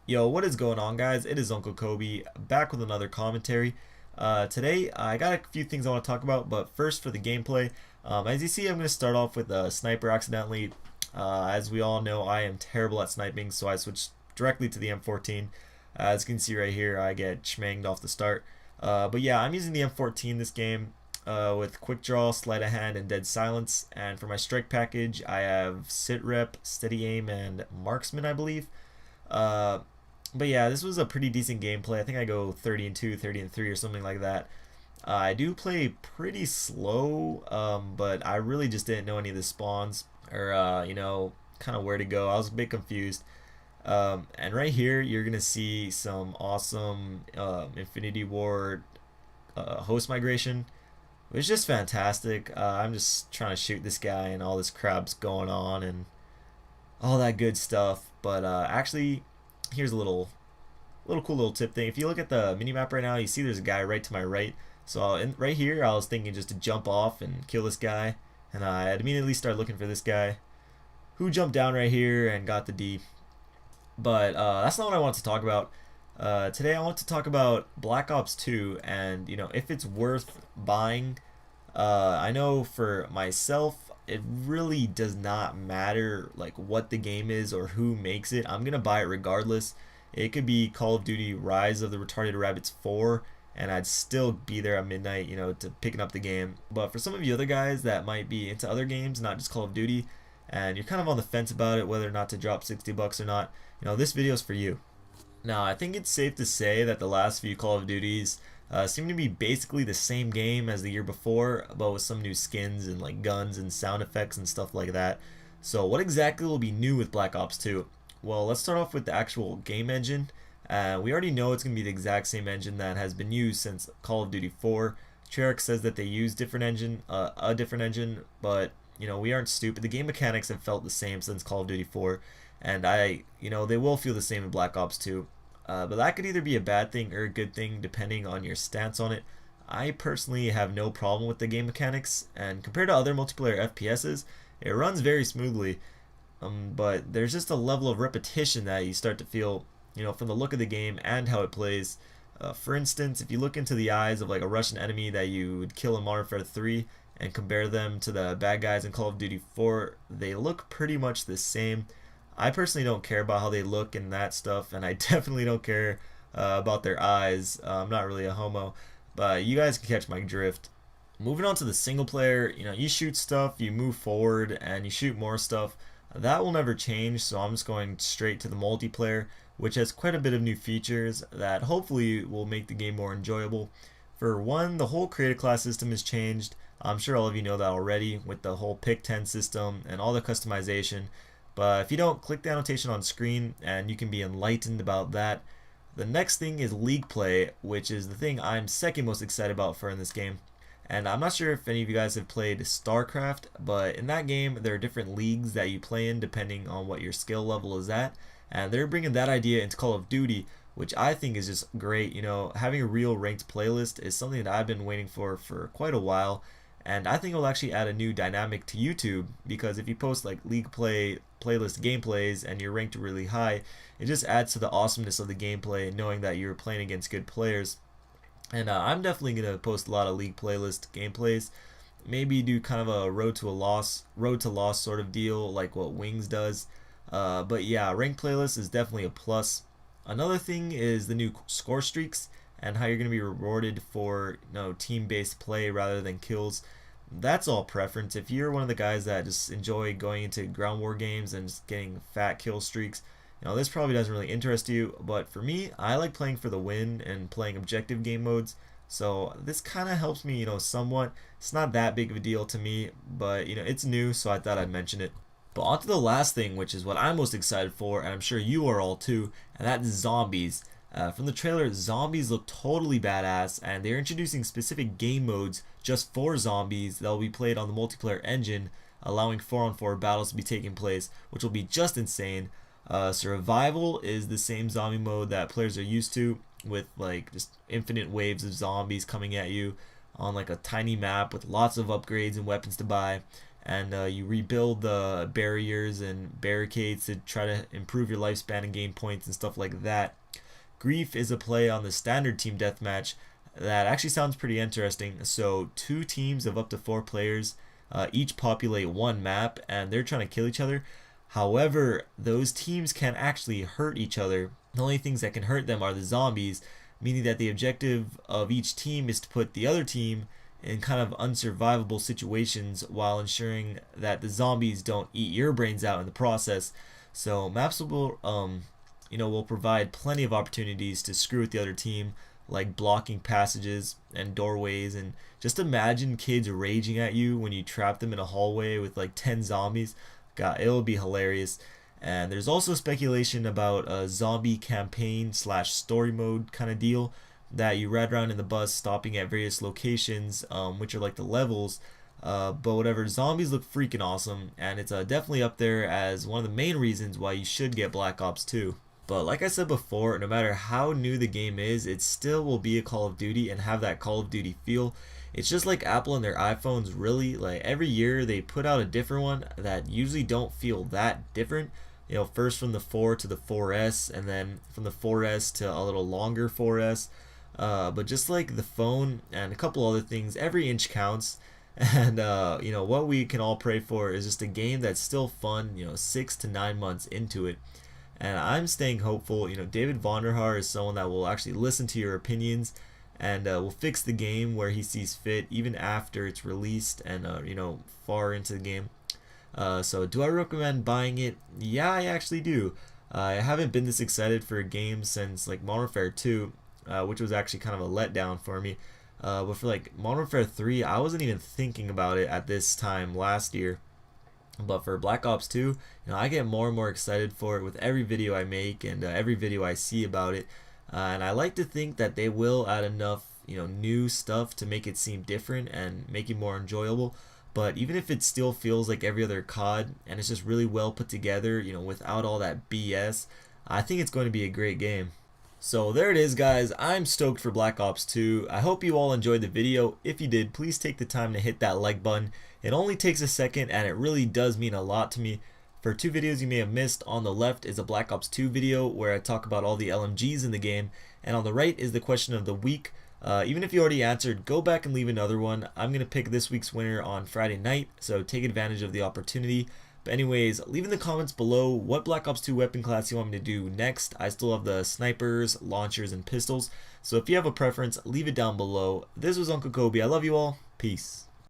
Yo, what is going on, guys? It is Uncle Kobe back with another commentary. Today, I got a few things I want to talk about, but first for the gameplay. As you see, I'm going to start off with a sniper accidentally. As we all know, I am terrible at sniping, so I switched directly to the M14. As you can see right here, I get schmanged off the start. But yeah, I'm using the M14 this game with quick draw, sleight of hand, and dead silence. And for my strike package, I have sit rep, steady aim, and marksman, I believe. Uh, but yeah, this was a pretty decent gameplay. I think I go 30 and 2, 30 and 3 or something like that. I do play pretty slow, but I really just didn't know any of the spawns or, kind of where to go. I was a bit confused. And right here, you're going to see some awesome Infinity Ward host migration, which is just fantastic. I'm just trying to shoot this guy and all this crap's going on and all that good stuff. But actually, here's a little cool little tip thing. If you look at the mini map right now, you see there's a guy right to my right. So right here, I was thinking just to jump off and kill this guy, and I immediately started looking for this guy, who jumped down right here and got the D. But that's not what I want to talk about. Today, I want to talk about Black Ops 2 and if it's worth buying. I know for myself, it really does not matter like what the game is or who makes it. I'm gonna buy it regardless. It could be Call of Duty Rise of the Retarded Rabbits 4, and I'd still be there at midnight, to picking up the game. But for some of you other guys that might be into other games, not just Call of Duty, and you're kind of on the fence about it, whether or not to drop 60 bucks or not, this video is for you. Now, I think it's safe to say that the last few Call of Duties seem to be basically the same game as the year before, but with some new skins and like guns and sound effects and stuff like that. So what exactly will be new with Black Ops 2? Well, let's start off with the actual game engine. We already know it's going to be the exact same engine that has been used since Call of Duty 4. Treyarch says that they use a different engine, but we aren't stupid. The game mechanics have felt the same since Call of Duty 4, and they will feel the same in Black Ops 2. But that could either be a bad thing or a good thing depending on your stance on it. I personally have no problem with the game mechanics, and compared to other multiplayer FPSs, it runs very smoothly. But there's just a level of repetition that you start to feel, from the look of the game and how it plays. For instance, if you look into the eyes of like a Russian enemy that you would kill in Modern Warfare 3 and compare them to the bad guys in Call of Duty 4, they look pretty much the same. I personally don't care about how they look and that stuff, and I definitely don't care about their eyes. I'm not really a homo, but you guys can catch my drift. Moving on to the single player, you shoot stuff, you move forward, and you shoot more stuff. That will never change, so I'm just going straight to the multiplayer, which has quite a bit of new features that hopefully will make the game more enjoyable. For one, the whole creator class system has changed. I'm sure all of you know that already with the whole pick 10 system and all the customization. But if you don't, click the annotation on screen and you can be enlightened about that. The next thing is league play, which is the thing I'm second most excited about for in this game. And I'm not sure if any of you guys have played StarCraft, but in that game there are different leagues that you play in depending on what your skill level is at. And they're bringing that idea into Call of Duty, which I think is just great. Having a real ranked playlist is something that I've been waiting for quite a while. And I think it'll actually add a new dynamic to YouTube, because if you post like league play playlist gameplays and you're ranked really high, it just adds to the awesomeness of the gameplay knowing that you're playing against good players. And I'm definitely gonna post a lot of league playlist gameplays. Maybe do kind of a road to loss sort of deal like what Wings does. But yeah, ranked playlist is definitely a plus. Another thing is the new score streaks and how you're going to be rewarded for team-based play rather than kills. That's all preference. If you're one of the guys that just enjoy going into ground war games and just getting fat kill streaks, this probably doesn't really interest you. But for me, I like playing for the win and playing objective game modes. So this kind of helps me, somewhat. It's not that big of a deal to me, but it's new, so I thought I'd mention it. But on to the last thing, which is what I'm most excited for, and I'm sure you are all too, and that's zombies. From the trailer, zombies look totally badass, and they're introducing specific game modes just for zombies that will be played on the multiplayer engine, allowing 4-on-4 battles to be taking place, which will be just insane. Survival is the same zombie mode that players are used to, with like just infinite waves of zombies coming at you on like a tiny map with lots of upgrades and weapons to buy. and you rebuild the barriers and barricades to try to improve your lifespan and gain points and stuff like that. Grief is a play on the standard team deathmatch that actually sounds pretty interesting. So 2 teams of up to 4 players each populate one map, and they're trying to kill each other. However, those teams can actually hurt each other. The only things that can hurt them are the zombies, meaning that the objective of each team is to put the other team in kind of unsurvivable situations while ensuring that the zombies don't eat your brains out in the process. So maps will provide plenty of opportunities to screw with the other team, like blocking passages and doorways. And just imagine kids raging at you when you trap them in a hallway with like 10 zombies. God, it would be hilarious. And there's also speculation about a zombie campaign slash story mode kind of deal that you ride around in the bus stopping at various locations, which are like the levels. But whatever, zombies look freaking awesome, and it's definitely up there as one of the main reasons why you should get Black Ops 2. But like I said before, no matter how new the game is, it still will be a Call of Duty and have that Call of Duty feel. It's just like Apple and their iPhones, really. Like every year they put out a different one that usually don't feel that different. First from the 4 to the 4S, and then from the 4S to a little longer 4S. But just like the phone and a couple other things, every inch counts. And what we can all pray for is just a game that's still fun, 6 to 9 months into it. And I'm staying hopeful. David Vonderhaar is someone that will actually listen to your opinions and will fix the game where he sees fit, even after it's released and far into the game. So do I recommend buying it? Yeah, I actually do. I haven't been this excited for a game since like Modern Warfare 2, which was actually kind of a letdown for me. But for like Modern Warfare 3, I wasn't even thinking about it at this time last year. But for Black Ops 2, I get more and more excited for it with every video I make and every video I see about it. And I like to think that they will add enough, new stuff to make it seem different and make it more enjoyable. But even if it still feels like every other COD and it's just really well put together, without all that BS, I think it's going to be a great game. So there it is, guys. I'm stoked for Black Ops 2. I hope you all enjoyed the video. If you did, please take the time to hit that like button. It only takes a second and it really does mean a lot to me. For 2 videos you may have missed, on the left is a Black Ops 2 video where I talk about all the LMGs in the game, and on the right is the question of the week. Even if you already answered, go back and leave another one. I'm going to pick this week's winner on Friday night, so take advantage of the opportunity. But anyways, leave in the comments below what Black Ops 2 weapon class you want me to do next. I still have the snipers, launchers, and pistols, so if you have a preference, leave it down below. This was Uncle Kobe. I love you all. Peace.